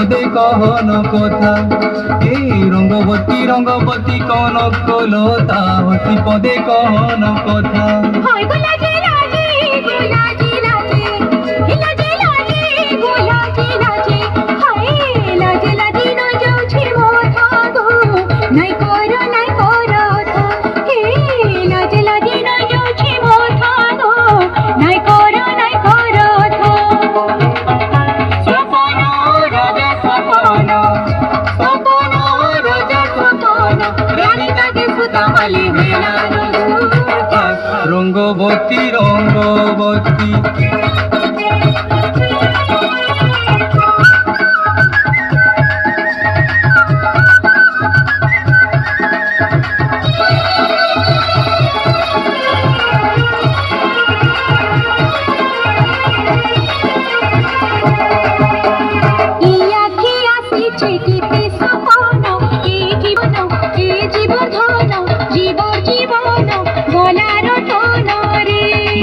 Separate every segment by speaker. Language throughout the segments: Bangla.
Speaker 1: পদে কহন কথা। এই রঙ্গবতী রঙ্গবতী কনক কলতা হসি পদে কহন কথা। রঙ্গবতী রঙ্গবতী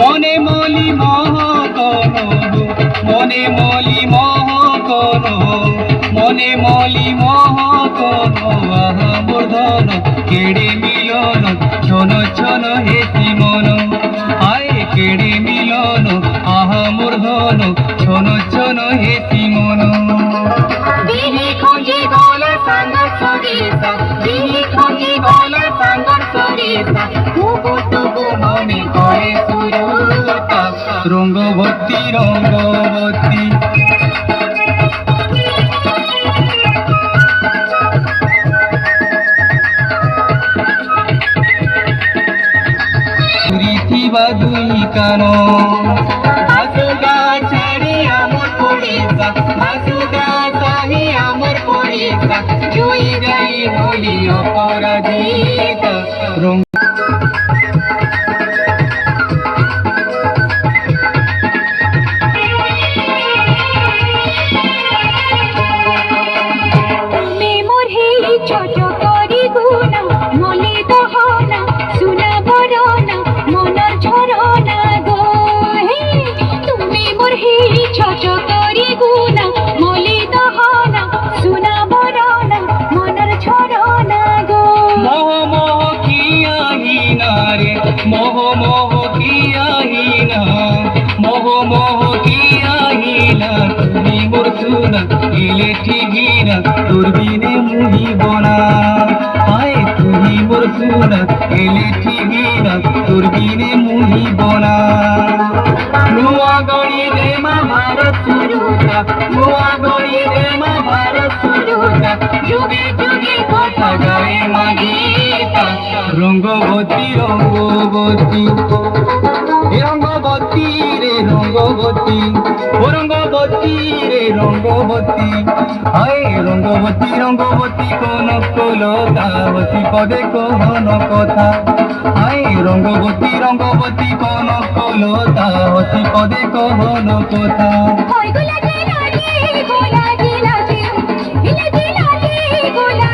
Speaker 1: মনে মলি মোহ কোন, মনে মলি মোহ কোন, মনে মলি মোহ কোন, আহা মূর্ধন কেড়ে মিলন ছন ছন হেসি মন। আয় কেড়ে মিলন আহা মূর্ধন ছন ছন হেসি মন।
Speaker 2: বিহি খোঁজে গলা সাঙ্গর সরিষা, বিহি খোঁজে গলা সাঙ্গর সরিষা, টুকু টুকু মনে করে সুরতা।
Speaker 1: রঙ্গবতী রঙ্গবতী পুরিথিবা দুই কান,
Speaker 2: আসুগা ছাড়ি আমার পড়িসা, আসুগা চাহি আমার পড়িসা, জুই যাই বলি অপরাজিত।
Speaker 1: মোহ মোহ কিয়াহিনা, মোহ মোহ কিয়াহিনা, তুমি মোর সুনা এলে ঠিকিনা, তোর বিনে মুহিব না। আয় তুমি মোর সুনা এলে ঠিকিনা, তোর বিনে মুহিব না। নুয়া গড়ি দে মা ভারত সুরুতা, নুয়া গড়ি দে মা ভারত সুরুতা, যুগে যুগে কথা গায়ে মা গীতা। রঙ্গবতী রঙ্গবতী রঙ্গবতী রে রঙ্গবতী, ও রঙ্গবতী রে রঙ্গবতী। হায় রঙ্গবতী রঙ্গবতী কনক কলতা হসি পদে কহন কথা। হায় রঙ্গবতী রঙ্গবতী কনক কলতা হসি পদে কহন কথা।
Speaker 2: গোলা